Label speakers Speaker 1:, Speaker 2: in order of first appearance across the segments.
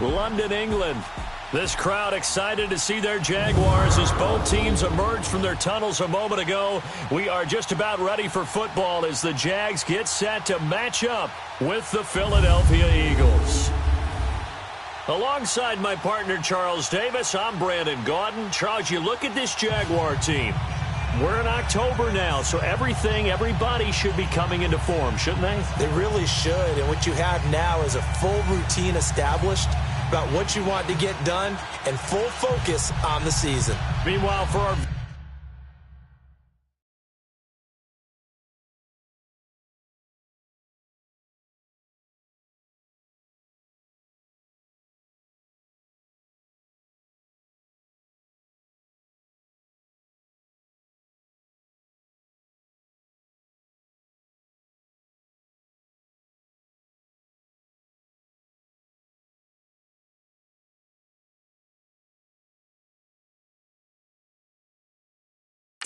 Speaker 1: London, England. This crowd excited to see their Jaguars as both teams emerged from their tunnels a moment ago. We are just about ready for football as the Jags get set to match up with the Philadelphia Eagles. Alongside my partner Charles Davis, I'm Brandon Gaudin. Charles, you look at this Jaguar team. We're in October now, so everybody should be coming into form, shouldn't they?
Speaker 2: They really should, and what you have now is a full routine established about what you want to get done and full focus on the season.
Speaker 1: Meanwhile, for our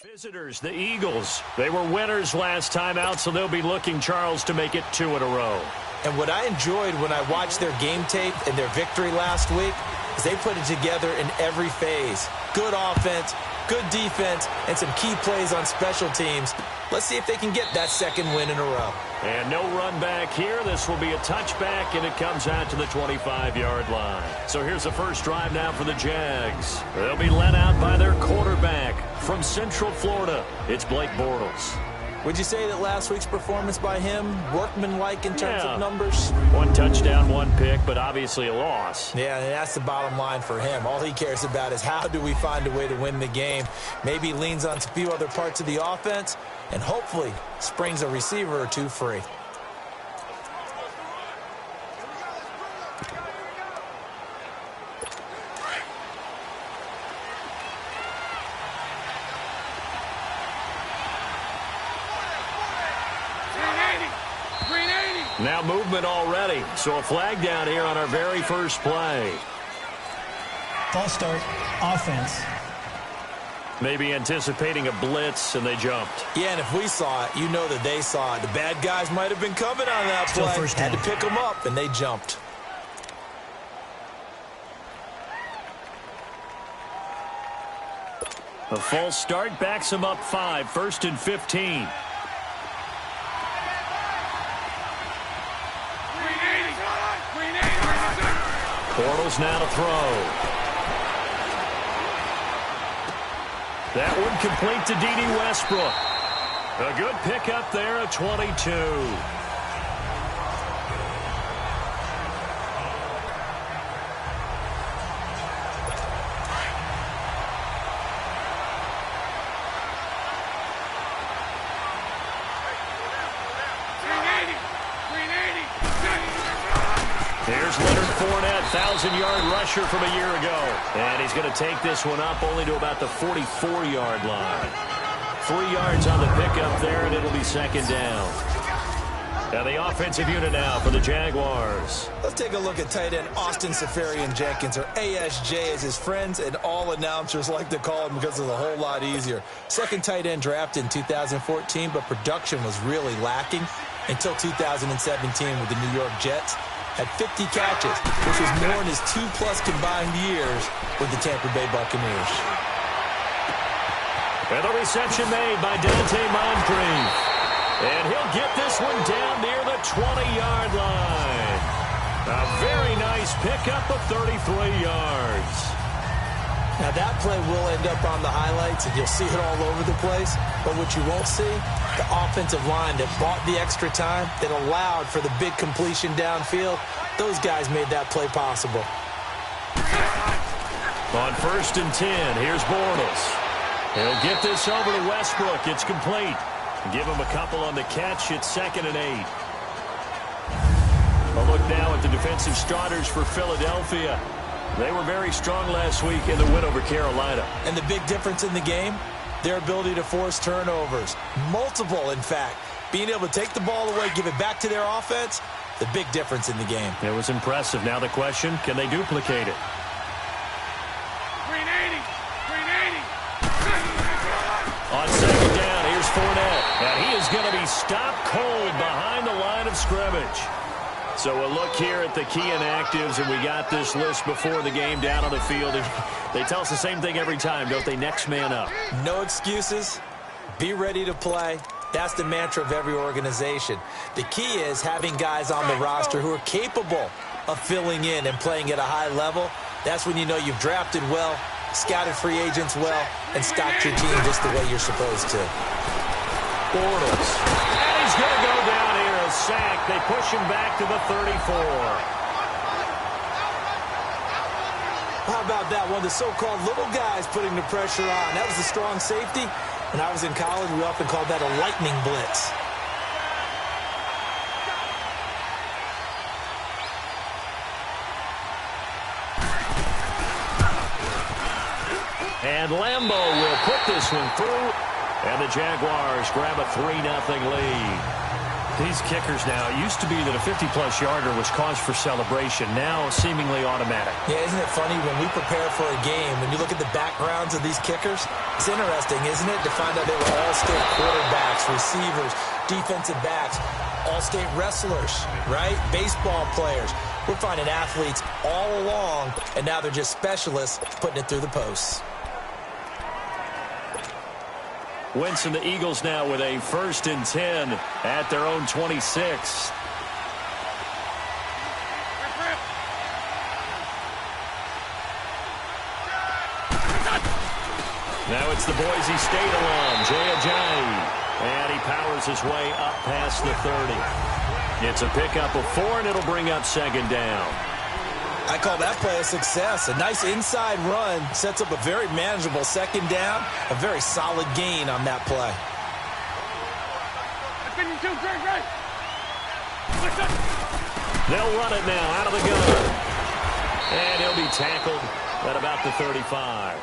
Speaker 1: visitors, the Eagles, they were winners last time out, so they'll be looking, Charles, to make it 2 in a row.
Speaker 2: And what I enjoyed when I watched their game tape and their victory last week is they put it together in every phase. Good offense, good defense, and some key plays on special teams. Let's see if they can get that second win in a row.
Speaker 1: And no run back here. This will be a touchback, and it comes out to the 25-yard line. So here's the first drive now for the Jags. They'll be led out by their quarterback from Central Florida. It's Blake Bortles.
Speaker 2: Would you say that last week's performance by him, workmanlike in terms of numbers?
Speaker 1: 1 touchdown, 1 pick, but obviously a loss.
Speaker 2: Yeah, and that's the bottom line for him. All he cares about is how do we find a way to win the game. Maybe leans on a few other parts of the offense, and hopefully springs a receiver or two free.
Speaker 1: Now movement already, so a flag down here on our very first play.
Speaker 3: False start, offense.
Speaker 1: Maybe anticipating a blitz, and they jumped.
Speaker 2: Yeah, and if we saw it, you know that they saw it. The bad guys might have been coming on that play.
Speaker 3: First down.
Speaker 2: Had to pick them up, and they jumped.
Speaker 1: A false start backs them up 5, 1st and 15. Bortles now to throw. That one complete to D.D. Westbrook. A good pickup there at 22. Here's Leonard Fournette, 1,000-yard rusher from a year ago. And he's going to take this one up only to about the 44-yard line. 3 yards on the pickup there, and it'll be second down. Now the offensive unit now for the Jaguars.
Speaker 2: Let's take a look at tight end Austin Seferian-Jenkins, or ASJ as his friends and all announcers like to call him because it's a whole lot easier. Second tight end drafted in 2014, but production was really lacking until 2017 with the New York Jets. Had 50 catches, which was more in his 2+ combined years with the Tampa Bay Buccaneers.
Speaker 1: And the reception made by Dante Moncrief. And he'll get this one down near the 20-yard line. A very nice pickup of 33 yards.
Speaker 2: Now that play will end up on the highlights, and you'll see it all over the place. But what you won't see, the offensive line that bought the extra time, that allowed for the big completion downfield, those guys made that play possible.
Speaker 1: On 1st and 10, here's Bortles. He'll get this over to Westbrook. It's complete. Give him a couple on the catch. It's 2nd and 8. A look now at the defensive starters for Philadelphia. They were very strong last week in the win over Carolina.
Speaker 2: And the big difference in the game, their ability to force turnovers. Multiple, in fact. Being able to take the ball away, give it back to their offense, the big difference in the game.
Speaker 1: It was impressive. Now the question, can they duplicate it? On 2nd down, here's Fournette. And he is going to be stopped cold behind the line of scrimmage. So we'll look here at the key inactives, and we got this list before the game down on the field. And they tell us the same thing every time, don't they? Next man up.
Speaker 2: No excuses. Be ready to play. That's the mantra of every organization. The key is having guys on the roster who are capable of filling in and playing at a high level. That's when you know you've drafted well, scouted free agents well, and stocked your team just the way you're supposed to.
Speaker 1: Bortles. And he's going to go down here. A sack. They push him back to the 34.
Speaker 2: How about that? One of the so-called little guys putting the pressure on. That was the strong safety. When I was in college, we often called that a lightning blitz.
Speaker 1: And Lambo will put this one through. And the Jaguars grab a 3-0 lead.
Speaker 4: These kickers now, it used to be that a 50-plus yarder was cause for celebration. Now, seemingly automatic.
Speaker 2: Yeah, isn't it funny when we prepare for a game, when you look at the backgrounds of these kickers, it's interesting, isn't it, to find out they were all-state quarterbacks, receivers, defensive backs, all-state wrestlers, right? Baseball players. We're finding athletes all along, and now they're just specialists putting it through the posts.
Speaker 1: Wentz and the Eagles now with a 1st and 10 at their own 26. Now it's the Boise State alum, Jay Ajayi. And he powers his way up past the 30. It's a pickup of 4, and it'll bring up 2nd down.
Speaker 2: I call that play a success. A nice inside run sets up a very manageable 2nd down. A very solid gain on that play.
Speaker 1: They'll run it now out of the gun. And he'll be tackled at about the 35.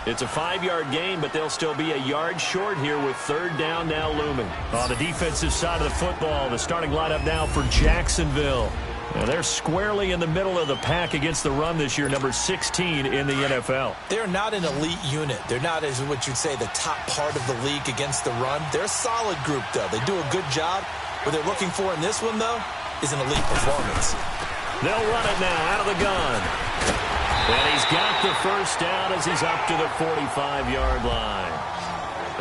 Speaker 1: It's a 5-yard gain, but they'll still be a yard short here with 3rd down now looming.
Speaker 4: On the defensive side of the football, the starting lineup now for Jacksonville. And they're squarely in the middle of the pack against the run this year, number 16 in the NFL.
Speaker 2: They're not an elite unit. They're not, as what you'd say, the top part of the league against the run. They're a solid group, though. They do a good job. What they're looking for in this one, though, is an elite performance.
Speaker 1: They'll run it now out of the gun. And he's got the 1st down as he's up to the 45-yard line.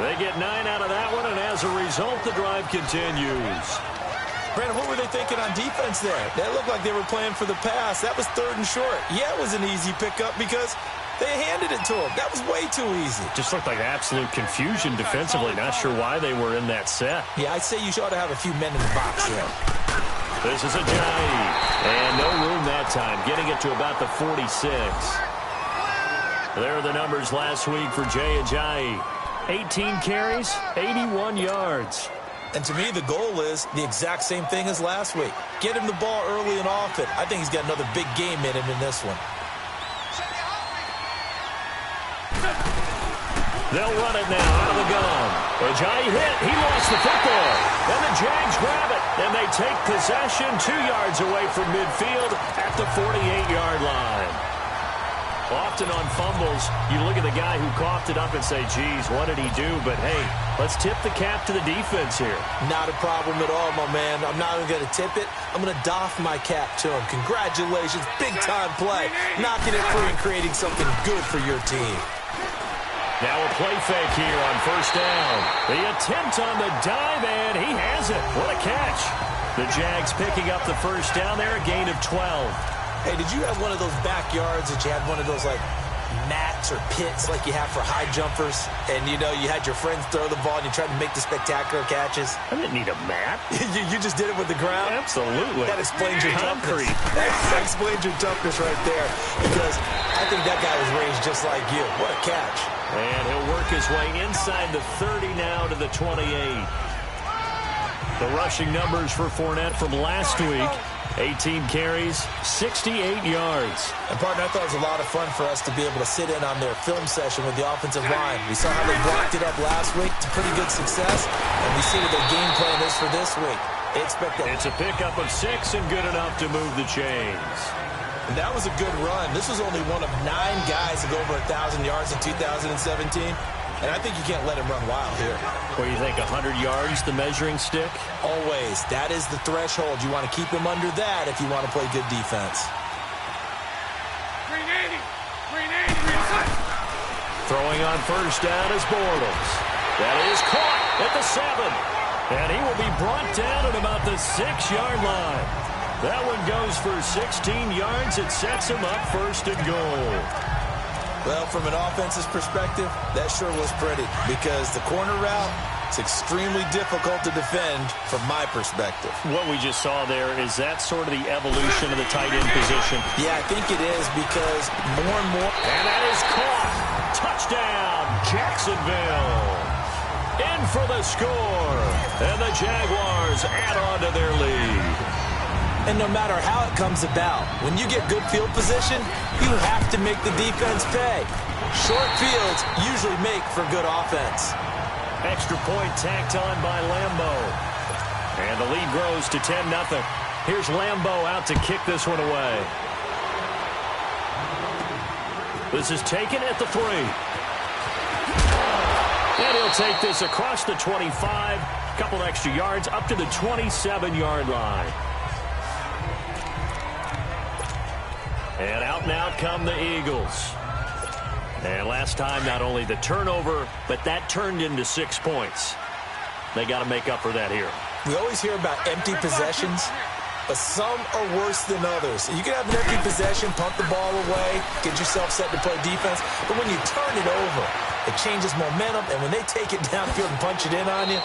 Speaker 1: They get 9 out of that one, and as a result, the drive continues.
Speaker 2: Brandon, what were they thinking on defense there? They looked like they were playing for the pass. That was 3rd and short. Yeah, it was an easy pickup because they handed it to him. That was way too easy.
Speaker 4: Just looked like absolute confusion defensively. Not sure why they were in that set.
Speaker 2: Yeah, I'd say you ought to have a few men in the box here.
Speaker 1: This is Ajayi. And no room that time, getting it to about the 46. There are the numbers last week for Jay Ajayi. 18 carries, 81 yards.
Speaker 2: And to me, the goal is the exact same thing as last week. Get him the ball early and often. I think he's got another big game in him in this one.
Speaker 1: They'll run it now out of the gun. Ajayi hit. He lost the football. And the Jags grab it. And they take possession 2 yards away from midfield at the 48-yard line. Often on fumbles, you look at the guy who coughed it up and say, geez, what did he do? But, hey, let's tip the cap to the defense here.
Speaker 2: Not a problem at all, my man. I'm not even going to tip it. I'm going to doff my cap to him. Congratulations. Big-time play. Knocking it free and creating something good for your team.
Speaker 1: Now a play fake here on 1st down. The attempt on the dive, and he has it. What a catch. The Jags picking up the 1st down there, a gain of 12.
Speaker 2: Hey, did you have one of those backyards that you had one of those, like, mats or pits like you have for high jumpers? And, you know, you had your friends throw the ball and you tried to make the spectacular catches?
Speaker 1: I didn't need a mat.
Speaker 2: you just did it with the ground?
Speaker 1: Absolutely.
Speaker 2: That explains your
Speaker 1: Concrete.
Speaker 2: toughness. That explains your toughness right there. Because I think that guy was raised just like you. What a catch.
Speaker 1: And he'll work his way inside the 30 now to the 28. The rushing numbers for Fournette from last week. 18 carries, 68 yards.
Speaker 2: And, partner, I thought it was a lot of fun for us to be able to sit in on their film session with the offensive line. We saw how they blocked it up last week to pretty good success, and we see what their game plan is for this week. They expect that.
Speaker 1: It's a pickup of 6 and good enough to move the chains.
Speaker 2: And that was a good run. This was only one of 9 guys to go over 1,000 yards in 2017. And I think you can't let him run wild here.
Speaker 4: What do you think, 100 yards, the measuring stick?
Speaker 2: Always. That is the threshold. You want to keep him under that if you want to play good defense.
Speaker 5: 380.
Speaker 4: Throwing on first down is Bortles. That is caught at the 7. And he will be brought down at about the 6-yard line. That one goes for 16 yards. It sets him up first and goal.
Speaker 2: Well, from an offensive perspective, that sure was pretty because the corner route is extremely difficult to defend from my perspective.
Speaker 4: What we just saw there, is that sort of the evolution of the tight end position?
Speaker 2: Yeah, I think it is because more and more.
Speaker 4: And that is caught. Touchdown, Jacksonville. In for the score. And the Jaguars add on to their lead.
Speaker 2: And no matter how it comes about, when you get good field position, you have to make the defense pay. Short fields usually make for good offense.
Speaker 4: Extra point tacked on by Lambo. And the lead grows to 10-0. Here's Lambo out to kick this one away. This is taken at the 3. And he'll take this across the 25. Couple extra yards up to the 27-yard line. And out and out come the Eagles. And last time, not only the turnover, but that turned into 6 points. They got to make up for that here.
Speaker 2: We always hear about empty possessions, but some are worse than others. You can have an empty possession, pump the ball away, get yourself set to play defense, but when you turn it over, it changes momentum, and when they take it downfield and punch it in on you,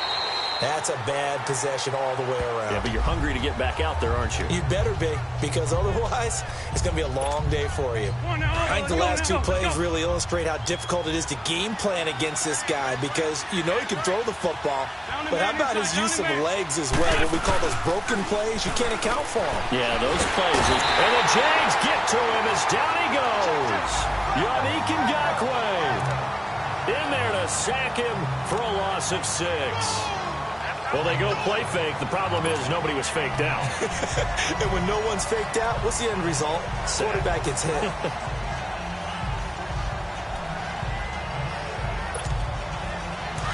Speaker 2: that's a bad possession all the way around.
Speaker 4: Yeah, but you're hungry to get back out there, aren't you?
Speaker 2: You better be, because otherwise, it's going to be a long day for you. I think the last 2 plays really illustrate how difficult it is to game plan against this guy, because you know he can throw the football, but how about his use of legs as well? What we call those broken plays, you can't account for them.
Speaker 4: Yeah, those plays. And the Jags get to him as down he goes. Yannick Ngakoue in there to sack him for a loss of 6. Well, they go play fake. The problem is nobody was faked out.
Speaker 2: And when no one's faked out, what's the end result? Quarterback gets hit.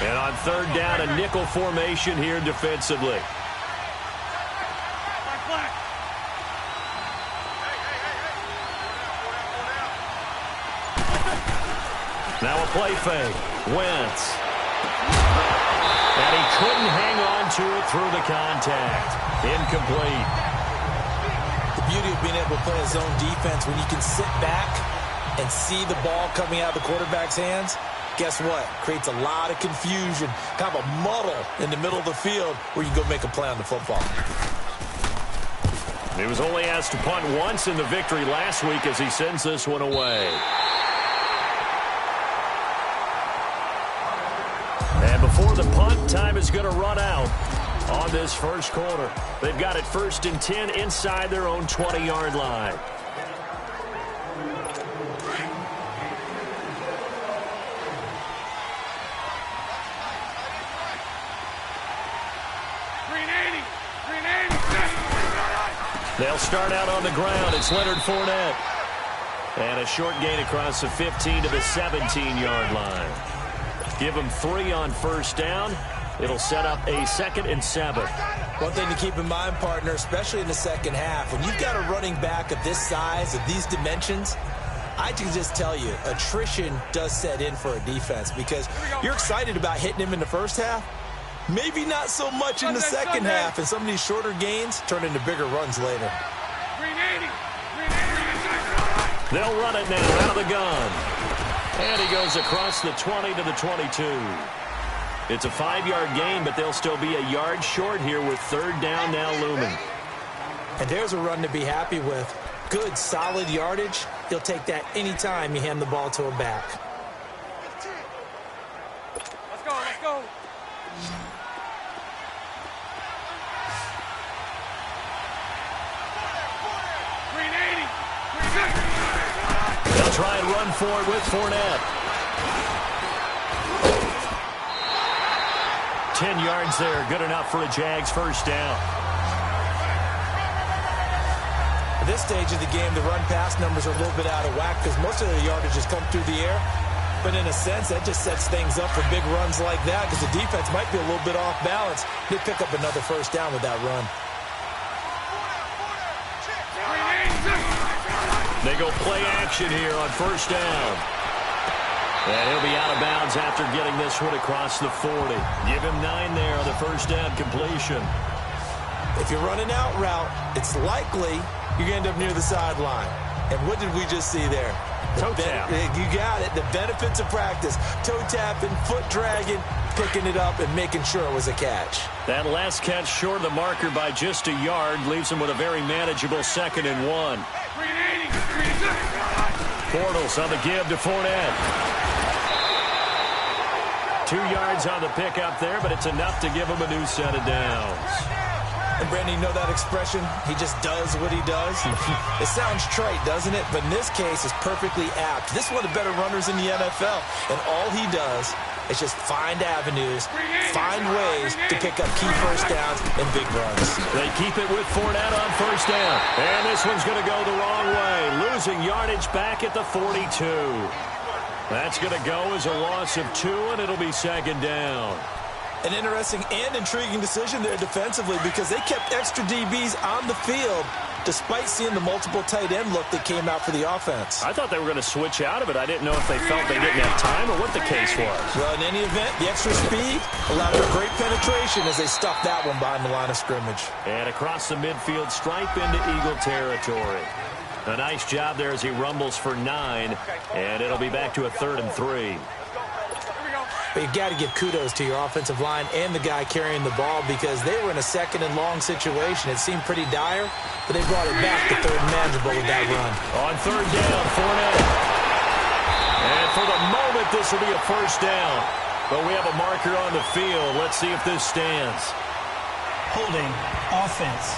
Speaker 4: And on third down, a nickel formation here defensively. Now a play fake. Wentz. And he couldn't hang on to it through the contact. Incomplete.
Speaker 2: The beauty of being able to play a zone defense, when you can sit back and see the ball coming out of the quarterback's hands, guess what? Creates a lot of confusion, kind of a muddle in the middle of the field where you can go make a play on the football.
Speaker 4: He was only asked to punt once in the victory last week as he sends this one away. And before the punt, time is going to run out on this first quarter. They've got it 1st and 10 inside their own 20-yard line. They'll start out on the ground. It's Leonard Fournette. And a short gain across the 15 to the 17-yard line. Give them 3 on first down. It'll set up a 2nd and 7.
Speaker 2: One thing to keep in mind, partner, especially in the second half, when you've got a running back of this size, of these dimensions, I can just tell you, attrition does set in for a defense because you're excited about hitting him in the first half. Maybe not so much in the second half, and some of these shorter gains turn into bigger runs later.
Speaker 4: They'll run it now out of the gun. And he goes across the 20 to the 22. It's a 5-yard gain, but they'll still be a yard short here with third down now looming.
Speaker 2: And there's a run to be happy with. Good, solid yardage. He'll take that anytime you hand the ball to him back.
Speaker 5: Let's go, let's go.
Speaker 4: They'll try and run for it with Fournette. 10 yards there, good enough for a Jags first down.
Speaker 2: At this stage of the game, the run-pass numbers are a little bit out of whack because most of the yardage has come through the air. But in a sense, that just sets things up for big runs like that because the defense might be a little bit off balance. They pick up another first down with that run.
Speaker 1: They go play action here on first down. And he'll be out of bounds after getting this one across the 40. Give him 9 there on the first down completion.
Speaker 2: If you're running out route, it's likely you're going to end up near the sideline. And what did we just see there?
Speaker 1: Toe tap.
Speaker 2: You got it. The benefits of practice. Toe tapping, foot dragging, picking it up, and making sure it was a catch.
Speaker 1: That last catch short of the marker by just a yard leaves him with a very manageable 2nd and 1. Bortles on the give to Fournette. 2 yards on the pickup there, but it's enough to give him a new set of downs.
Speaker 2: And, Brandon, you know that expression? He just does what he does. It sounds trite, doesn't it? But in this case, it's perfectly apt. This is one of the better runners in the NFL. And all he does is just find avenues, find ways to pick up key first downs and big runs.
Speaker 1: They keep it with Fournette on first down. And this one's going to go the wrong way. Losing yardage back at the 42. That's going to go as a loss of 2, and it'll be 2nd down.
Speaker 2: An interesting and intriguing decision there defensively because they kept extra DBs on the field despite seeing the multiple tight end look that came out for the offense.
Speaker 1: I thought they were going to switch out of it. I didn't know if they felt they didn't have time or what the case was.
Speaker 2: Well, in any event, the extra speed allowed for great penetration as they stuffed that one behind the line of scrimmage.
Speaker 1: And across the midfield stripe into Eagle territory. A nice job there as he rumbles for 9, and it'll be back to a 3rd and 3.
Speaker 2: But you've got to give kudos to your offensive line and the guy carrying the ball because they were in a 2nd and long situation. It seemed pretty dire, but they brought it back to 3rd and manageable with that run.
Speaker 1: On 3rd down, Fournette. And for the moment, this will be a first down. But we have a marker on the field. Let's see if this stands.
Speaker 3: Holding offense.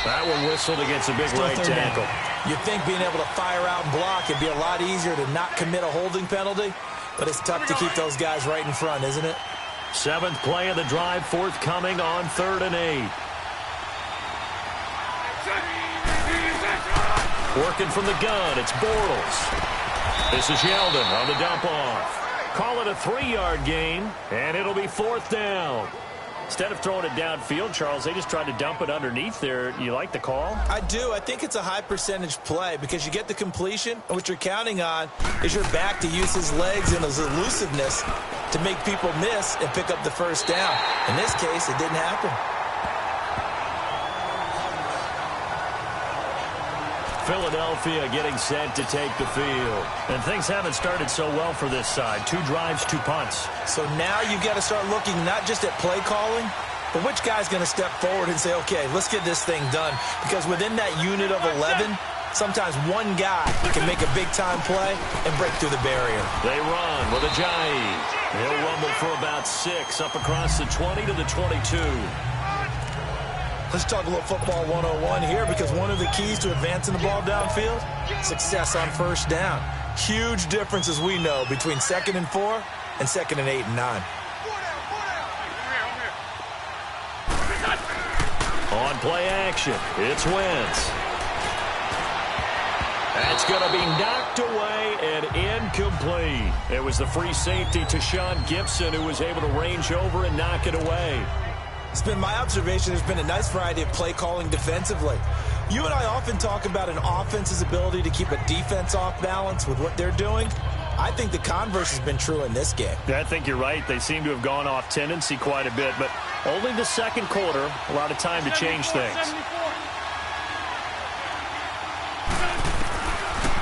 Speaker 1: That one whistled against a big right tackle.
Speaker 2: You'd think being able to fire out and block would be a lot easier to not commit a holding penalty, but it's tough to keep those guys right in front, isn't it?
Speaker 1: 7th play of the drive forthcoming on 3rd and 8. Working from the gun, it's Bortles. This is Yeldon on the dump off. Call it a 3-yard gain, and it'll be 4th down. Instead of throwing it downfield, Charles, they just tried to dump it underneath there. You like the call?
Speaker 2: I do. I think it's a high-percentage play because you get the completion, and what you're counting on is your back to use his legs and his elusiveness to make people miss and pick up the first down. In this case, it didn't happen.
Speaker 1: Philadelphia getting set to take the field. And things haven't started so well for this side. 2 drives, 2 punts.
Speaker 2: So now you've got to start looking not just at play calling, but which guy's going to step forward and say, okay, let's get this thing done. Because within that unit of 11, sometimes one guy can make a big-time play and break through the barrier.
Speaker 1: They run with Ajayi. He'll rumble for about 6 up across the 20 to the 22.
Speaker 2: Let's talk a little football 101 here because one of the keys to advancing the ball downfield, success on first down. Huge difference, as we know, between 2nd and 4 and 2nd and 8 and 9.
Speaker 1: On play action, it's Wentz. That's going to be knocked away and incomplete. It was the free safety to Sean Gibson who was able to range over and knock it away.
Speaker 2: It's been my observation there's been a nice variety of play calling defensively. You and I often talk about an offense's ability to keep a defense off balance with what they're doing. I think the converse has been true in this game.
Speaker 1: I think you're right. They seem to have gone off tendency quite a bit, but only the 2nd quarter, a lot of time to change things.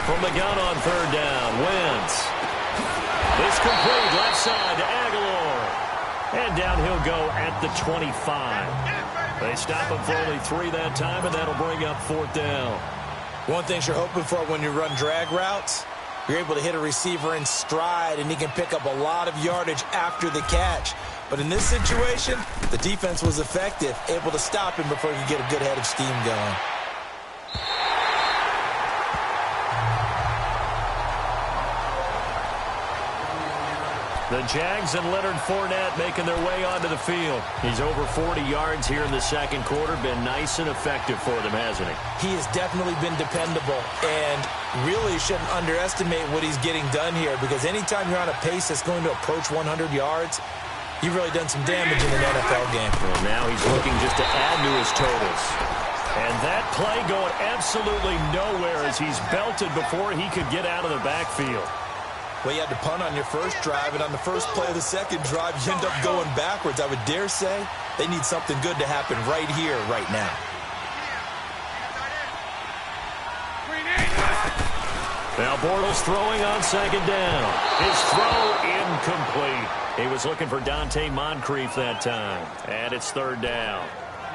Speaker 1: From the gun on 3rd down, Wentz. This complete left side to Aguilar. And down he'll go at the 25. They stop him for only 3 that time, and that'll bring up 4th down.
Speaker 2: One thing you're hoping for when you run drag routes, you're able to hit a receiver in stride, and he can pick up a lot of yardage after the catch. But in this situation, the defense was effective, able to stop him before he could get a good head of steam going.
Speaker 1: The Jags and Leonard Fournette making their way onto the field. He's over 40 yards here in the second quarter. Been nice and effective for them, hasn't he?
Speaker 2: He has definitely been dependable and really shouldn't underestimate what he's getting done here, because anytime you're on a pace that's going to approach 100 yards, you've really done some damage in an NFL game.
Speaker 1: Well, now he's looking just to add to his totals. And that play going absolutely nowhere as he's belted before he could get out of the backfield.
Speaker 2: Well, you had to punt on your first drive, and on the first play of the second drive, you end up going backwards. I would dare say they need something good to happen right here, right now.
Speaker 1: Now Bortles throwing on second down. His throw incomplete. He was looking for Dante Moncrief that time. And it's third down.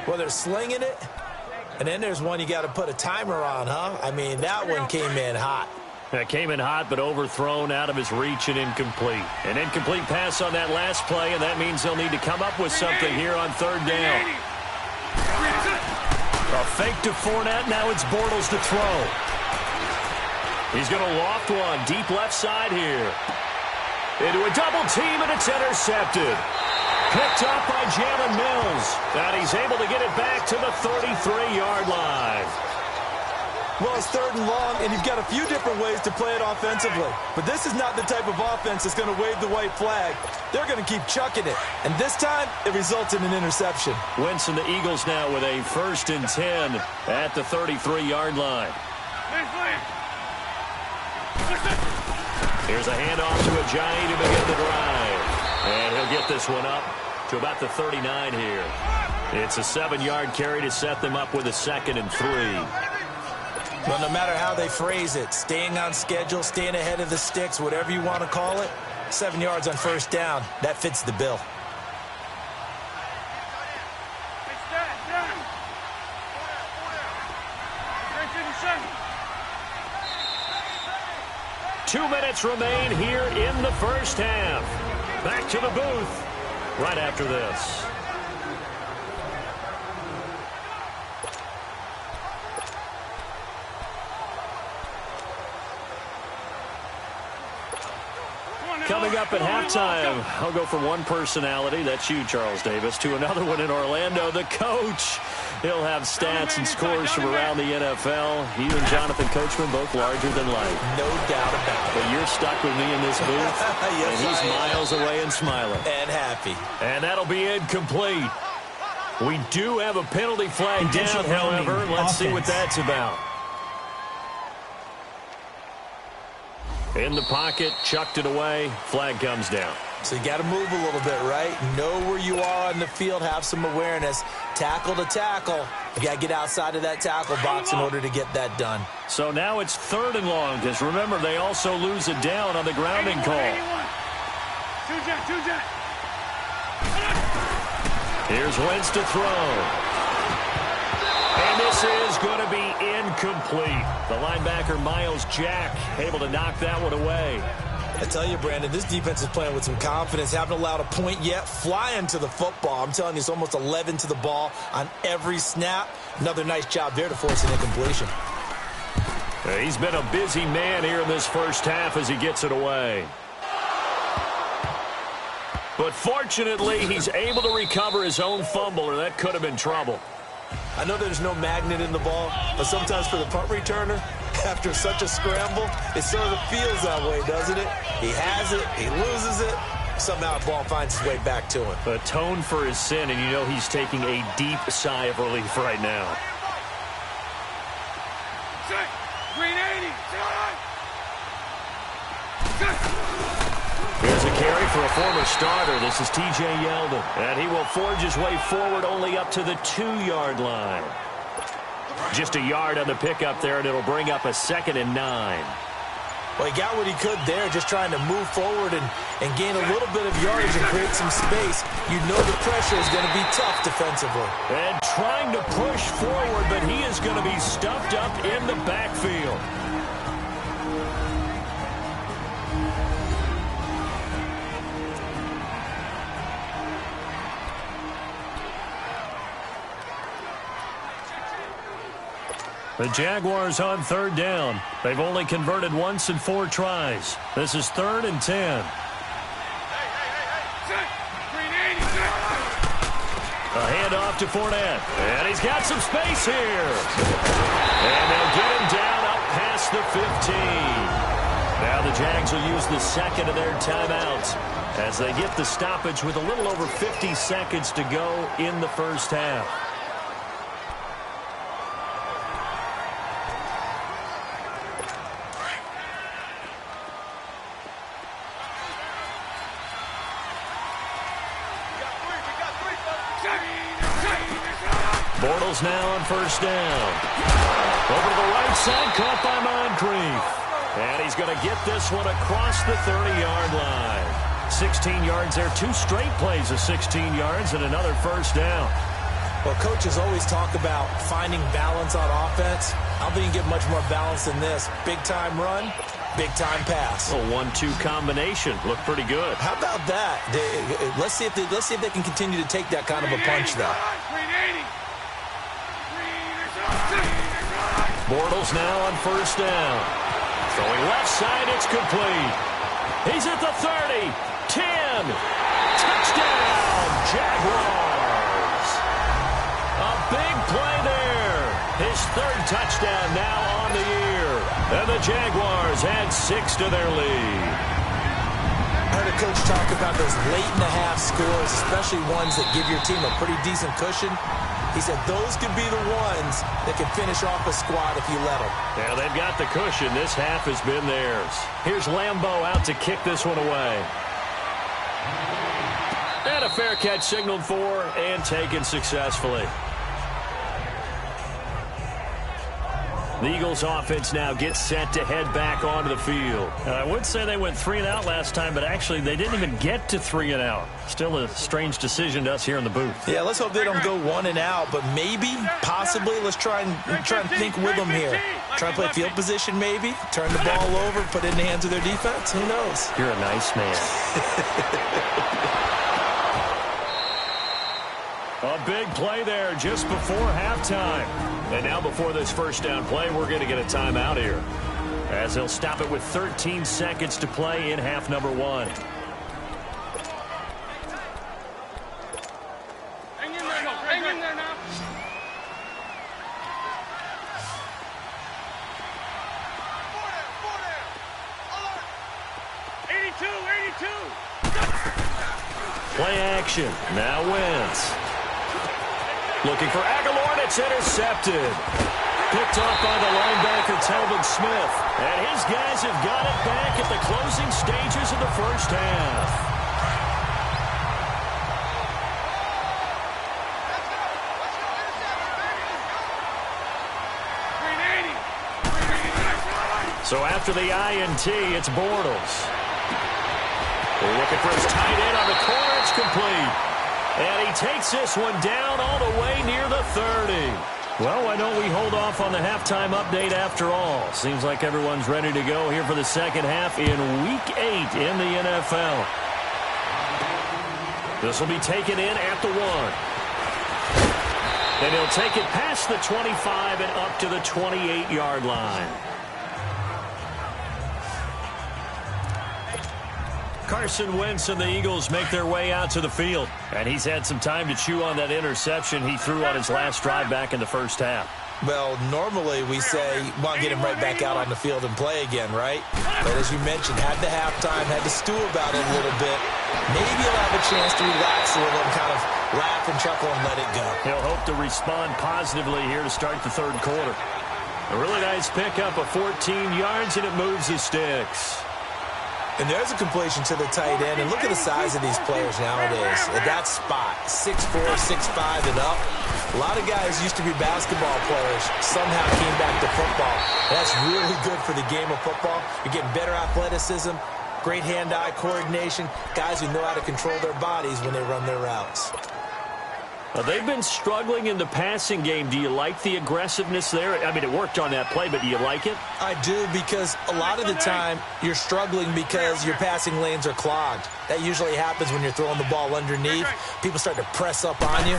Speaker 2: Well, they're slinging it, and then there's one you got to put a timer on, huh? I mean, that one came in hot.
Speaker 1: That came in hot, but overthrown, out of his reach, and incomplete. An incomplete pass on that last play, and that means they'll need to come up with something here on third down. A fake to Fournette. Now it's Bortles to throw. He's going to loft one deep left side here. Into a double team, and it's intercepted. Picked up by Jalen Mills. And he's able to get it back to the 33-yard line.
Speaker 2: Well, it's third and long, and you've got a few different ways to play it offensively. But this is not the type of offense that's going to wave the white flag. They're going to keep chucking it. And this time, it results in an interception.
Speaker 1: Wentz and the Eagles now with a 1st and 10 at the 33-yard line. Here's a handoff to Ajayi to begin the drive. And he'll get this one up to about the 39 here. It's a 7-yard carry to set them up with a 2nd and 3.
Speaker 2: Well, no matter how they phrase it, staying on schedule, staying ahead of the sticks, whatever you want to call it, 7 yards on first down, that fits the bill.
Speaker 1: Two minutes remain here in the first half. Back to the booth right after this. Coming up at halftime, I'll go from one personality, that's you, Charles Davis, to another one in Orlando, the coach. He'll have stats and scores from around the NFL. He and Jonathan Coachman both larger than life.
Speaker 2: No doubt about it.
Speaker 1: But you're stuck with me in this booth,
Speaker 2: yes,
Speaker 1: and he's miles away and smiling.
Speaker 2: And happy.
Speaker 1: And that'll be incomplete. We do have a penalty flag down, however. Let's see what that's about. In the pocket, chucked it away, flag comes down.
Speaker 2: So you got to move a little bit, right? Know where you are on the field, have some awareness. Tackle to tackle. You got to get outside of that tackle box in order to get that done.
Speaker 1: So now it's 3rd and long, because remember, they also lose it down on the grounding call. Here's Wentz to throw. And this is going to be incomplete. The linebacker, Miles Jack, able to knock that one away.
Speaker 2: I tell you, Brandon, this defense is playing with some confidence. Haven't allowed a point yet. Flying to the football. I'm telling you, it's almost 11 to the ball on every snap. Another nice job there to force an incompletion.
Speaker 1: He's been a busy man here in this first half as he gets it away. But fortunately, he's able to recover his own fumble, or that could have been trouble.
Speaker 2: I know there's no magnet in the ball, but sometimes for the punt returner, after such a scramble, it sort of feels that way, doesn't it? He has it, he loses it, somehow the ball finds its way back to him.
Speaker 1: Atone for his sin, and you know he's taking a deep sigh of relief right now. Here's a carry for a former starter. This is T.J. Yeldon. And he will forge his way forward only up to the 2-yard line. Just a yard on the pickup there, and it'll bring up a 2nd and 9.
Speaker 2: Well, he got what he could there, just trying to move forward and gain a little bit of yardage and create some space. You know the pressure is going to be tough defensively.
Speaker 1: And trying to push forward, but he is going to be stuffed up in the backfield. The Jaguars on 3rd down. They've only converted once in 4 tries. This is 3rd and 10. A handoff to Fournette. And he's got some space here. And they'll get him down up past the 15. Now the Jags will use the second of their timeouts as they get the stoppage with a little over 50 seconds to go in the first half. Bortles now on first down. Over to the right side, caught by Moncrief. And he's going to get this one across the 30-yard line. 16 yards there, 2 straight plays of 16 yards and another first down.
Speaker 2: Well, coaches always talk about finding balance on offense. I don't think you can get much more balance than this. Big-time run, big-time pass.
Speaker 1: A 1-2 combination. Looked pretty good.
Speaker 2: How about that? Let's see if they can continue to take that kind of a punch, though.
Speaker 1: Bortles now on first down. Throwing left side, it's complete. He's at the 30, 10. Touchdown, Jaguars. A big play there. His 3rd touchdown now on the year. And the Jaguars add 6 to their lead.
Speaker 2: I heard a coach talk about those late-in-the-half scores, especially ones that give your team a pretty decent cushion. He said those could be the ones that can finish off a squad if you let them.
Speaker 1: Yeah, they've got the cushion. This half has been theirs. Here's Lambeau out to kick this one away. And a fair catch signaled for and taken successfully. The Eagles offense now gets set to head back onto the field.
Speaker 4: I would say they went 3 and out last time, but actually they didn't even get to 3 and out. Still a strange decision to us here in the booth.
Speaker 2: Yeah, let's hope they don't go 1 and out, but maybe, possibly, let's try and think with them here. Try and play field position maybe, turn the ball over, put it in the hands of their defense. Who knows?
Speaker 4: You're a nice man.
Speaker 1: A big play there just before halftime. And now before this first down play, we're going to get a timeout here, as they'll stop it with 13 seconds to play in half number 1.
Speaker 5: Hang in there now. Hang in there now.
Speaker 1: Play action. Now Wentz. Looking for Aguilar, and it's intercepted. Picked off by the linebacker, Telvin Smith. And his guys have got it back at the closing stages of the first half. So after the INT, it's Bortles. They're looking for his tight end on the corner. It's complete. And he takes this one down all the way near the 30.
Speaker 4: Well, why don't we hold off on the halftime update after all? Seems like everyone's ready to go here for the second half in Week 8 in the NFL.
Speaker 1: This will be taken in at the 1. And he'll take it past the 25 and up to the 28-yard line. Carson Wentz and the Eagles make their way out to the field. And he's had some time to chew on that interception he threw on his last drive back in the first half.
Speaker 2: Well, normally we say, want to get him right back out on the field and play again, right? But as you mentioned, had the halftime, had to stew about it a little bit. Maybe he'll have a chance to relax a little and kind of laugh and chuckle and let it go.
Speaker 1: He'll hope to respond positively here to start the third quarter. A really nice pickup of 14 yards, and it moves the sticks.
Speaker 2: And there's a completion to the tight end. And look at the size of these players nowadays. At that spot, 6'4", 6'5", and up. A lot of guys used to be basketball players, somehow came back to football. That's really good for the game of football. You're getting better athleticism, great hand-eye coordination, guys who know how to control their bodies when they run their routes.
Speaker 1: They've been struggling in the passing game. Do you like the aggressiveness there? I mean, it worked on that play, but do you like it?
Speaker 2: I do, because a lot of the time you're struggling because your passing lanes are clogged. That usually happens when you're throwing the ball underneath. People start to press up on you.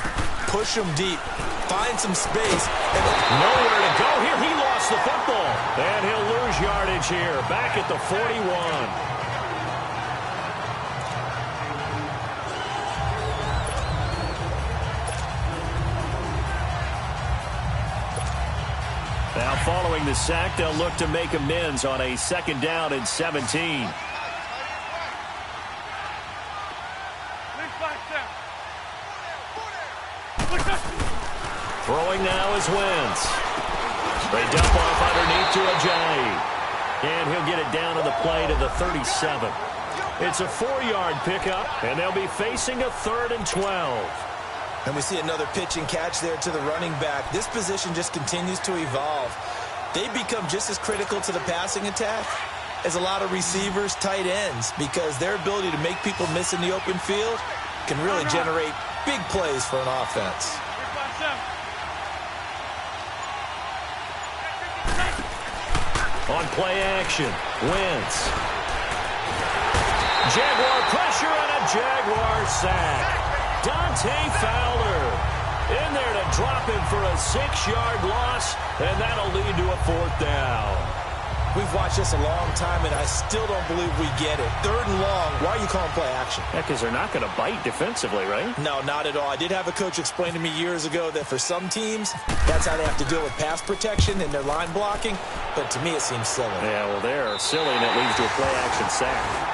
Speaker 2: Push them deep. Find some space. And
Speaker 1: nowhere to go here. He lost the football. And he'll lose yardage here. Back at the 41. following the sack, they'll look to make amends on a 2nd down and 17. Throwing now is Wentz. They dump off underneath to Ajayi. And he'll get it down to the play to the 37. It's a 4-yard pickup, and they'll be facing a 3rd and 12.
Speaker 2: And we see another pitch and catch there to the running back. This position just continues to evolve. They become just as critical to the passing attack as a lot of receivers, tight ends, because their ability to make people miss in the open field can really generate big plays for an offense.
Speaker 1: On play action, Wentz. Jaguar pressure and a Jaguar sack. Dante Fowler in there to drop him for a 6-yard loss, and that'll lead to a 4th down.
Speaker 2: We've watched this a long time, and I still don't believe we get it. 3rd and long, why are you calling play action?
Speaker 1: Yeah, because they're not going to bite defensively, right?
Speaker 2: No, not at all. I did have a coach explain to me years ago that for some teams, that's how they have to deal with pass protection and their line blocking, but to me it seems silly.
Speaker 1: Yeah, well, they're silly, and it leads to a play action sack.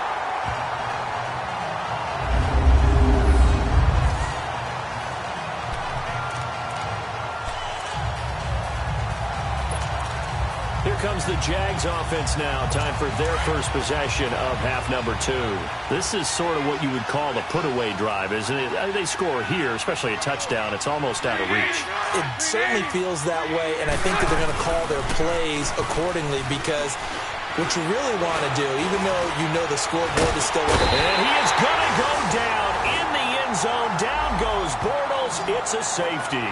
Speaker 1: Comes the Jags offense now. Time for their first possession of half number 2. This is sort of what you would call a put-away drive, isn't it? They score here, especially a touchdown. It's almost out of reach.
Speaker 2: It certainly feels that way, and I think that they're going to call their plays accordingly because what you really want to do, even though you know the scoreboard is still open.
Speaker 1: And he is going to go down in the end zone. Down goes Bortles. It's a safety.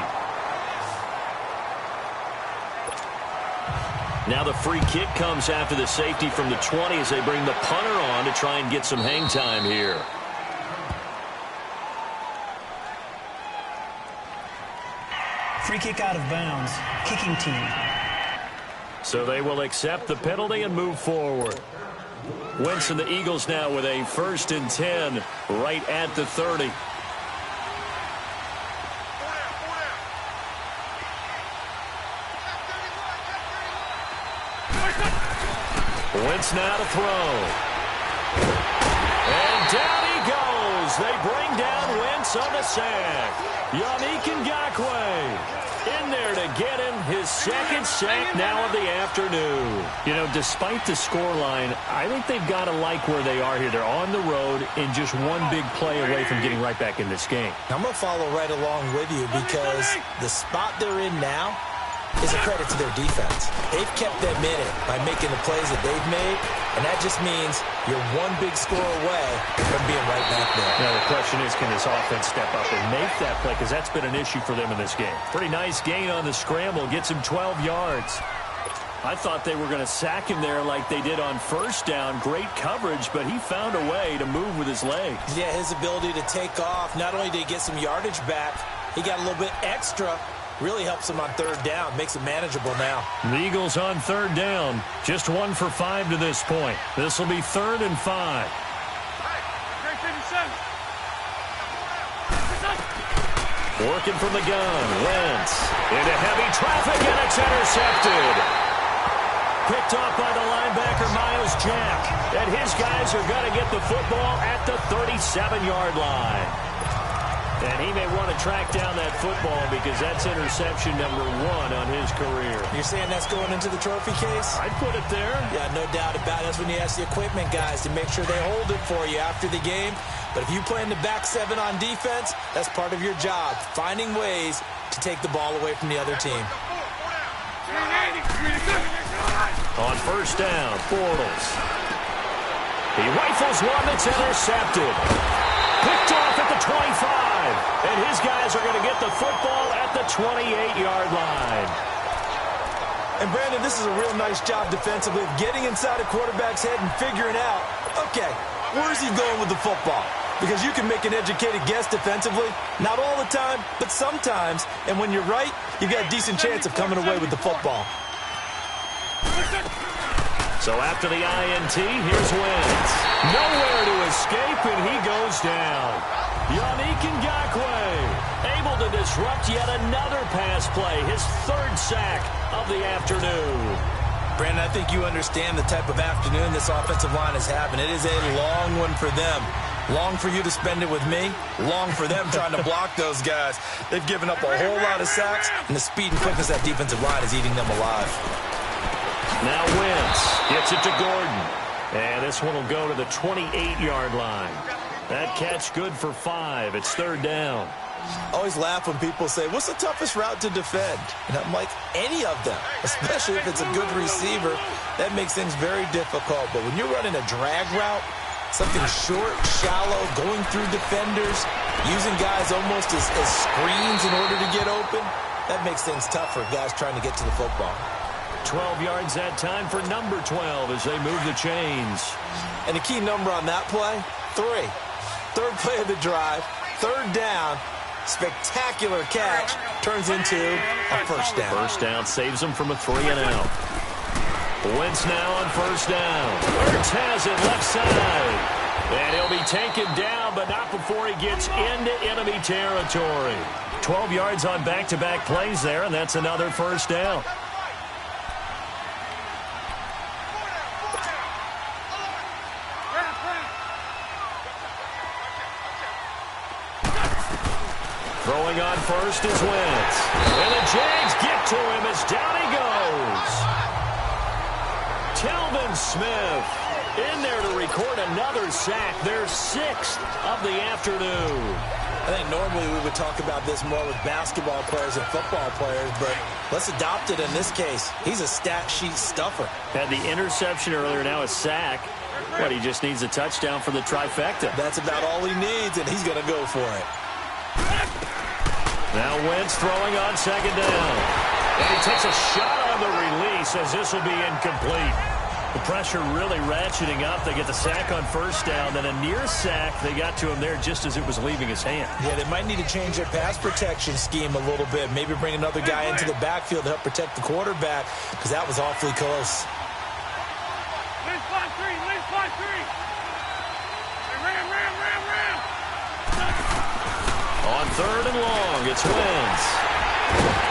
Speaker 1: Now the free kick comes after the safety from the 20 as they bring the punter on to try and get some hang time here.
Speaker 3: Free kick out of bounds. Kicking team.
Speaker 1: So they will accept the penalty and move forward. Wentz and the Eagles now with a 1st and 10 right at the 30. Wentz now to throw. And down he goes. They bring down Wentz on the sack. Yannick Ngakoue in there to get him his 2nd sack now of the afternoon. You know, despite the scoreline, I think they've got to like where they are here. They're on the road and just one big play away from getting right back in this game.
Speaker 2: I'm going to follow right along with you because the spot they're in now is a credit to their defense. They've kept them in it by making the plays that they've made, and that just means you're one big score away from being right back there.
Speaker 1: Now the question is, can this offense step up and make that play? Because that's been an issue for them in this game. Pretty nice gain on the scramble. Gets him 12 yards. I thought they were going to sack him there like they did on 1st down. Great coverage, but he found a way to move with his legs.
Speaker 2: Yeah, his ability to take off, not only did he get some yardage back, he got a little bit extra. Really helps him on 3rd down, makes it manageable now.
Speaker 1: The Eagles on 3rd down, just 1 for 5 to this point. This will be 3rd and 5. Working from the gun, Wentz into heavy traffic, and it's intercepted. Picked off by the linebacker, Miles Jack. And his guys are going to get the football at the 37-yard line. And he may want to track down that football because that's interception number 1 on his career.
Speaker 2: You're saying that's going into the trophy case?
Speaker 1: I'd put it there.
Speaker 2: Yeah, no doubt about it. That's when you ask the equipment guys to make sure they hold it for you after the game. But if you play in the back 7 on defense, that's part of your job, finding ways to take the ball away from the other team.
Speaker 1: On 1st down, Bortles. He rifles one that's intercepted. Picked off at the 25, and his guys are going to get the football at the 28-yard line.
Speaker 2: And, Brandon, this is a real nice job defensively of getting inside a quarterback's head and figuring out, okay, where's he going with the football? Because you can make an educated guess defensively, not all the time, but sometimes. And when you're right, you've got a decent chance of coming away with the football.
Speaker 1: So after the INT, here's Wentz. Nowhere to escape, and he goes down. Yannick Ngakoue able to disrupt yet another pass play, his third sack of the afternoon.
Speaker 2: Brandon, I think you understand the type of afternoon this offensive line is having. It is a long one for them. Long for you to spend it with me. Long for them trying to block those guys. They've given up a whole lot of sacks, and the speed and quickness of that defensive line is eating them alive.
Speaker 1: Now Wentz gets it to Gordon. And this one will go to the 28-yard line. That catch good for 5. It's third down.
Speaker 2: I always laugh when people say, what's the toughest route to defend? And I'm like, any of them, especially if it's a good receiver. That makes things very difficult. But when you're running a drag route, something short, shallow, going through defenders, using guys almost as screens in order to get open, that makes things tough for guys trying to get to the football.
Speaker 1: 12 yards that time for number 12 as they move the chains.
Speaker 2: And the key number on that play, 3. Third play of the drive, third down, spectacular catch, turns into a first down.
Speaker 1: First down saves them from a 3-and-out. Wentz now on first down. Wentz has it left side. And he'll be taken down, but not before he gets into enemy territory. 12 yards on back-to-back plays there, and that's another first down. Throwing on first is Wentz. And the Jags get to him as down he goes. Telvin Smith in there to record another sack, their 6th of the afternoon.
Speaker 2: I think normally we would talk about this more with basketball players and football players, but let's adopt it in this case. He's a stat sheet stuffer.
Speaker 1: Had the interception earlier, now a sack. What, he just needs a touchdown for the trifecta.
Speaker 2: That's about all he needs, and he's going to go for it.
Speaker 1: Now Wentz throwing on second down. And he takes a shot on the release as this will be incomplete. The pressure really ratcheting up. They get the sack on first down, then a near sack. They got to him there just as it was leaving his hand.
Speaker 2: Yeah, they might need to change their pass protection scheme a little bit. Maybe bring another guy into the backfield to help protect the quarterback, because that was awfully close.
Speaker 1: On third and long, it's Wentz.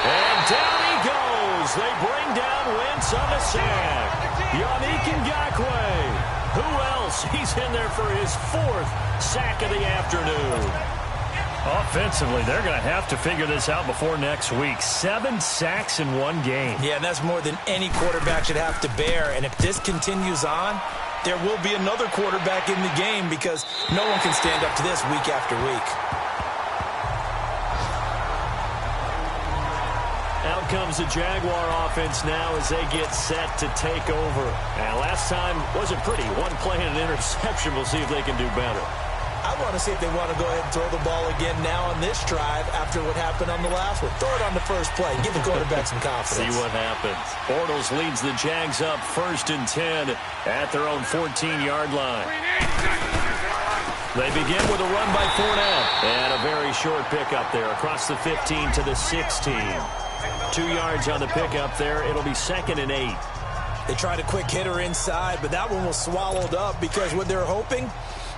Speaker 1: And down he goes. They bring down Wentz on the sack. Yannick Ngakoue. Who else? He's in there for his 4th sack of the afternoon. Offensively, they're going to have to figure this out before next week. 7 sacks in one game.
Speaker 2: Yeah, and that's more than any quarterback should have to bear. And if this continues on, there will be another quarterback in the game, because no one can stand up to this week after week.
Speaker 1: Out comes the Jaguar offense now as they get set to take over. And last time wasn't pretty. One play and an interception. We'll see if they can do better.
Speaker 2: I want to see if they want to go ahead and throw the ball again now on this drive after what happened on the last one. Throw it on the first play. Give the quarterback some confidence.
Speaker 1: See what happens. Bortles leads the Jags up 1st and 10 at their own 14-yard line. They begin with a run by Fournette. And a very short pickup there across the 15 to the 16. 2 yards on the pickup there. It'll be 2nd and 8.
Speaker 2: They tried a quick hitter inside, but that one was swallowed up because what they're hoping,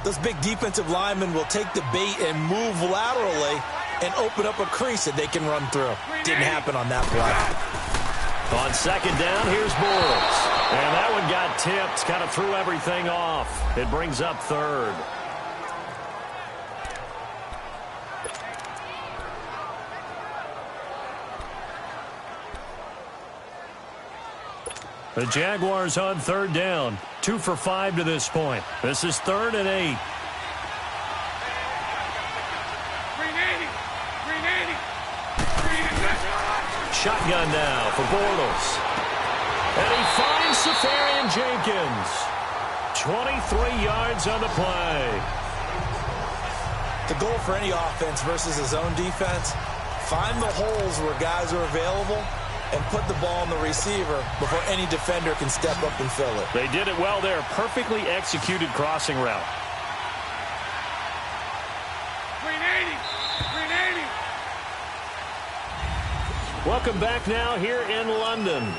Speaker 2: those big defensive linemen will take the bait and move laterally and open up a crease that they can run through. Didn't happen on that play.
Speaker 1: On second down, here's Bortles. And that one got tipped, kind of threw everything off. It brings up 3rd. The Jaguars on 3rd down. 2 for 5 to this point. This is 3rd and 8. Shotgun now for Bortles. And he finds Safarian Jenkins. 23 yards on the play.
Speaker 2: The goal for any offense versus his own defense, find the holes where guys are available and put the ball on the receiver before any defender can step up and fill it.
Speaker 1: They did it well there. Perfectly executed crossing route.
Speaker 5: 380.
Speaker 1: Welcome back now here in London.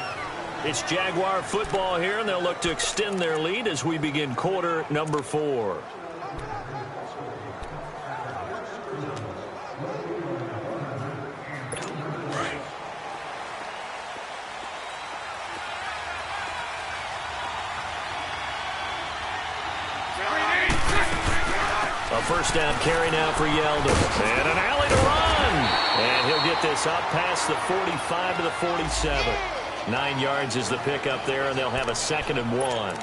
Speaker 1: It's Jaguar football here, and they'll look to extend their lead as we begin quarter number 4. first down carry now for Yeldon. And an alley to run. And he'll get this up past the 45 to the 47. 9 yards is the pickup there, and they'll have a 2nd and 1.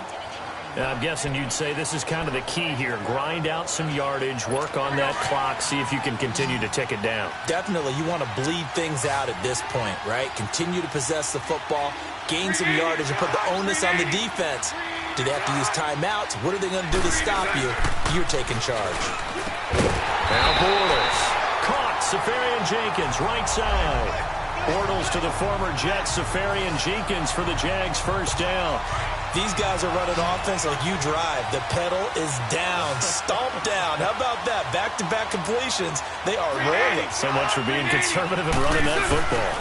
Speaker 4: I'm guessing you'd say this is kind of the key here. Grind out some yardage, work on that clock, see if you can continue to tick it down.
Speaker 2: Definitely, you want to bleed things out at this point, right? Continue to possess the football, gain some yardage, and put the onus on the defense. Do they have to use timeouts? What are they going to do to stop you? You're taking charge.
Speaker 1: Now Bortles. Caught. Safarian-Jenkins, right side. Bortles to the former Jet, Safarian-Jenkins for the Jags' first down.
Speaker 2: These guys are running offense like you drive. The pedal is down, stomped down. How about that? Back-to-back completions. They are rolling.
Speaker 1: So much for being conservative and running that football.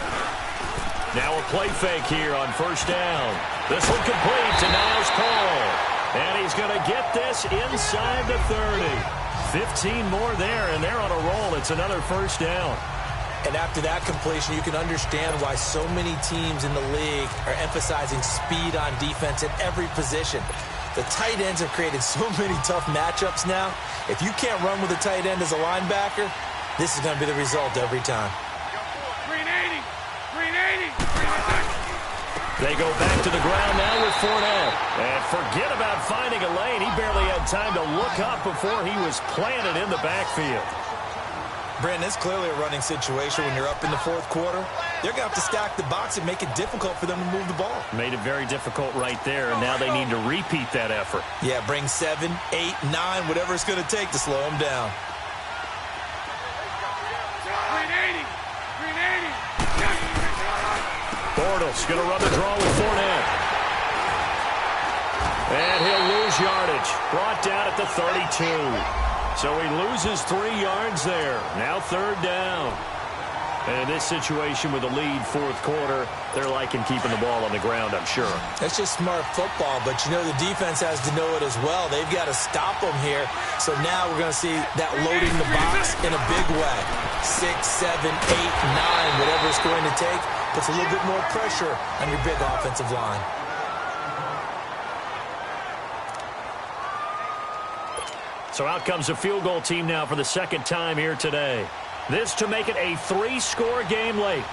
Speaker 1: Now a play fake here on first down. This one complete to Niles Cole. And he's going to get this inside the 30. 15 more there, and they're on a roll. It's another first down.
Speaker 2: And after that completion, you can understand why so many teams in the league are emphasizing speed on defense at every position. The tight ends have created so many tough matchups now. If you can't run with a tight end as a linebacker, this is going to be the result every time.
Speaker 5: 380, 380.
Speaker 1: They go back to the ground now with Fournette. And forget about finding a lane. He barely had time to look up before he was planted in the backfield.
Speaker 2: Brandon, it's clearly a running situation when you're up in the fourth quarter. They're going to have to stack the box and make it difficult for them to move the ball.
Speaker 1: Made it very difficult right there, and now they need to repeat that effort.
Speaker 2: Yeah, bring 7, 8, 9, whatever it's going to take to slow them down.
Speaker 5: 380, 380.
Speaker 1: Bortles going to run the draw with Fournette. And he'll lose yardage. Brought down at the 32. So he loses 3 yards there. Now 3rd down. And in this situation with a lead fourth quarter, they're liking keeping the ball on the ground, I'm sure.
Speaker 2: That's just smart football, but you know the defense has to know it as well. They've got to stop them here. So now we're going to see that loading the box in a big way. 6, 7, 8, 9, whatever it's going to take, puts a little bit more pressure on your big offensive line.
Speaker 1: So out comes a field goal team now for the 2nd time here today. This to make it a 3-score game late.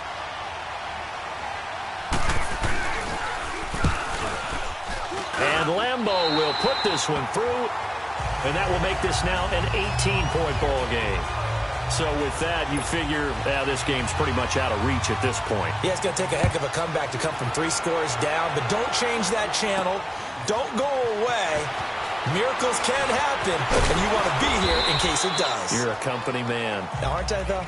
Speaker 1: And Lambeau will put this one through, and that will make this now an 18-point ball game. So with that, you figure this game's pretty much out of reach at this point.
Speaker 2: Yeah, it's going to take a heck of a comeback to come from 3 scores down, but don't change that channel. Don't go away. Miracles can happen, and you want to be here in case it does.
Speaker 1: You're a company man.
Speaker 2: Aren't I, though?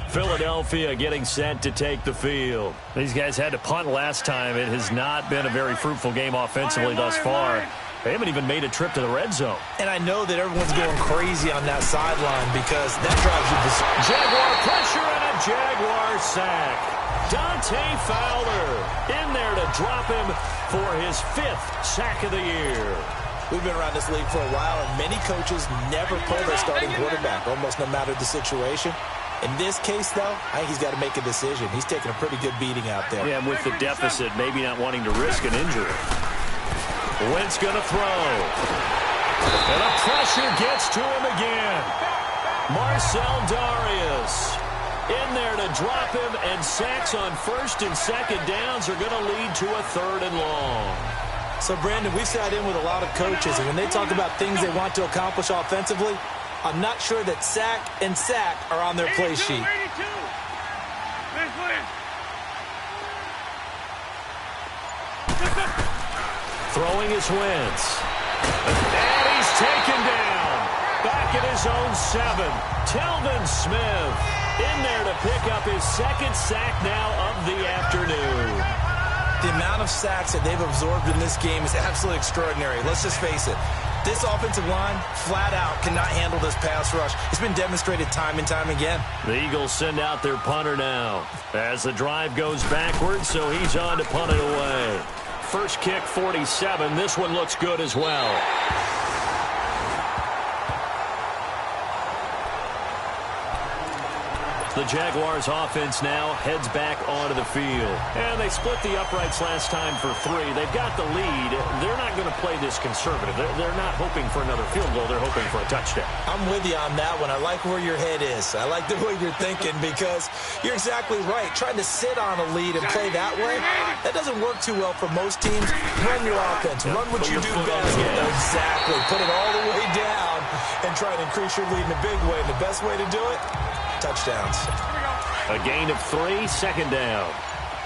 Speaker 1: Philadelphia getting set to take the field. These guys had to punt last time. It has not been a very fruitful game offensively thus far. They haven't even made a trip to the red zone.
Speaker 2: And I know that everyone's going crazy on that sideline because that drives you to...
Speaker 1: Jaguar pressure and a Jaguar sack. Dante Fowler in there to drop him for his 5th sack of the year.
Speaker 2: We've been around this league for a while, and many coaches never pull their starting quarterback, almost no matter the situation. In this case, though, I think he's got to make a decision. He's taking a pretty good beating out there.
Speaker 1: Yeah, with the deficit, maybe not wanting to risk an injury. Wentz going to throw. And the pressure gets to him again. Marcel Darius in there to drop him, and sacks on 1st and 2nd downs are going to lead to a 3rd and long.
Speaker 2: So, Brandon, we've sat in with a lot of coaches, and when they talk about things they want to accomplish offensively, I'm not sure that sack and sack are on their play sheet.
Speaker 5: 82.
Speaker 1: Throwing is Wentz. And he's taken down. Back at his own 7. Telvin Smith in there to pick up his 2nd sack now of the afternoon.
Speaker 2: The amount of sacks that they've absorbed in this game is absolutely extraordinary. Let's just face it. This offensive line, flat out, cannot handle this pass rush. It's been demonstrated time and time again.
Speaker 1: The Eagles send out their punter now as the drive goes backwards, so he's on to punt it away. first kick 47. This one looks good as well. The Jaguars offense now heads back onto the field. And they split the uprights last time for 3. They've got the lead. They're not going to play this conservative. They're not hoping for another field goal. They're hoping for a touchdown.
Speaker 2: I'm with you on that one. I like where your head is. I like the way you're thinking because you're exactly right. Trying to sit on a lead and play that way, that doesn't work too well for most teams. Run your offense. Run what you do best. Exactly. Put it all the way down and try to increase your lead in a big way. And the best way to do it? Touchdowns.
Speaker 1: A gain of 3, second down.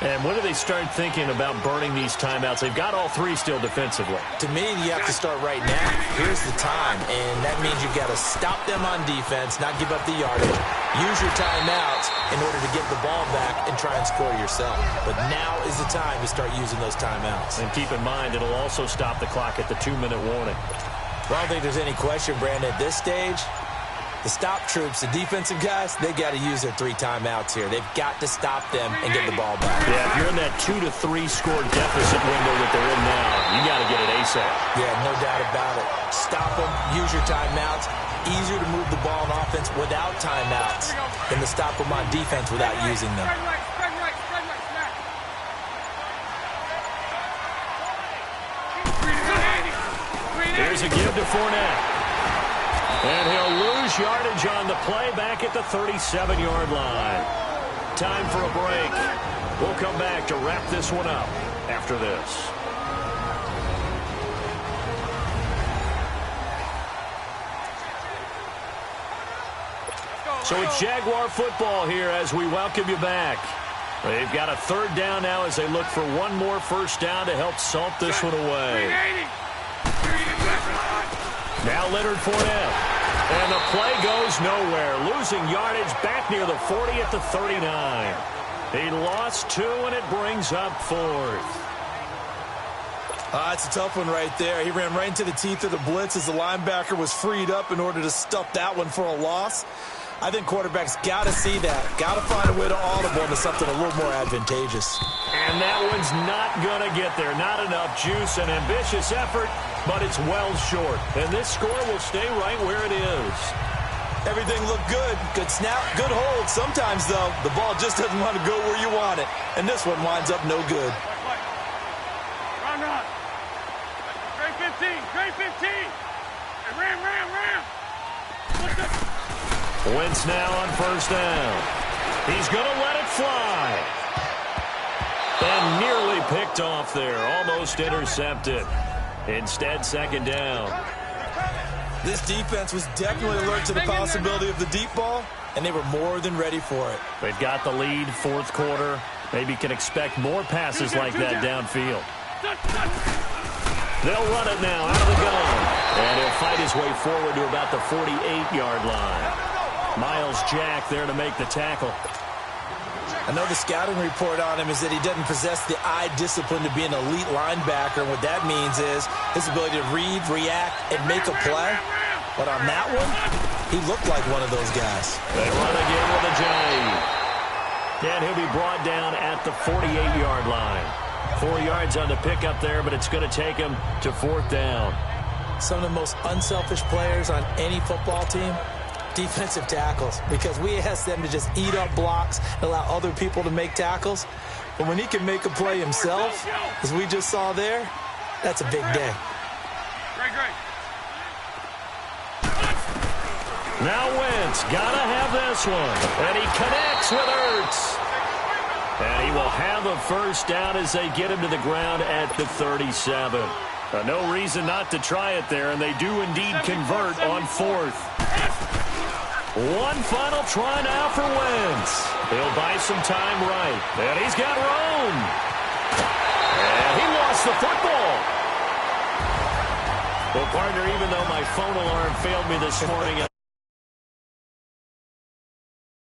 Speaker 1: And when do they start thinking about burning these timeouts? They've got all 3 still defensively.
Speaker 2: To me, you have to start right now. Here's the time, and that means you've got to stop them on defense, not give up the yardage. Use your timeouts in order to get the ball back and try and score yourself. But now is the time to start using those timeouts.
Speaker 1: And keep in mind, it'll also stop the clock at the 2-minute warning.
Speaker 2: Well, I don't think there's any question, Brandon, at this stage. The stop troops, the defensive guys, they got to use their 3 timeouts here. They've got to stop them and get the ball back.
Speaker 1: Yeah, if you're in that 2 to 3 score deficit window that they're in now, you got to get it ASAP.
Speaker 2: Yeah, no doubt about it. Stop them, use your timeouts. Easier to move the ball on offense without timeouts than to stop them on defense without using them.
Speaker 1: Here's a give to Fournette. And he'll lose yardage on the play back at the 37-yard line. Time for a break. We'll come back to wrap this one up after this. So it's Jaguar football here as we welcome you back. They've got a 3rd down now as they look for one more first down to help salt this one away. Now Leonard Fournette. And the play goes nowhere. Losing yardage back near the 40 at the 39. He lost 2, and it brings up 4th.
Speaker 2: That's a tough one right there. He ran right into the teeth of the blitz as the linebacker was freed up in order to stuff that one for a loss. I think quarterbacks got to see that. Got to find a way to audible into something a little more advantageous.
Speaker 1: And that one's not going to get there. Not enough juice. An ambitious effort, but it's well short. And this score will stay right where it is.
Speaker 2: Everything looked good. Good snap, good hold. Sometimes, though, the ball just doesn't want to go where you want it. And this one winds up no good.
Speaker 5: Run. Great 15. Hey, ram.
Speaker 1: Wentz now on first down. He's going to let it fly. And nearly picked off there. Almost intercepted. Instead, second down.
Speaker 2: This defense was definitely alert to the possibility of the deep ball, and they were more than ready for it.
Speaker 1: They've got the lead, 4th quarter. Maybe can expect more passes like that downfield. They'll run it now out of the gun. And he'll fight his way forward to about the 48-yard line. Miles Jack there to make the tackle.
Speaker 2: I know the scouting report on him is that he doesn't possess the eye discipline to be an elite linebacker. What that means is his ability to read, react, and make a play. But on that one, he looked like one of those guys.
Speaker 1: They run again with a J. And he'll be brought down at the 48-yard line. 4 yards on the pickup there, but it's going to take him to 4th down.
Speaker 2: Some of the most unselfish players on any football team, defensive tackles, because we ask them to just eat up blocks and allow other people to make tackles. But when he can make a play himself, as we just saw there, that's a big day.
Speaker 5: Great.
Speaker 1: Now Wentz, gotta have this one. And he connects with Ertz. And he will have a first down as they get him to the ground at the 37. No reason not to try it there, and they do indeed convert on 4th. One final try now for Wentz. He'll buy some time right. And he's got room. And he lost the football. Well, partner, even though my phone alarm failed me this morning,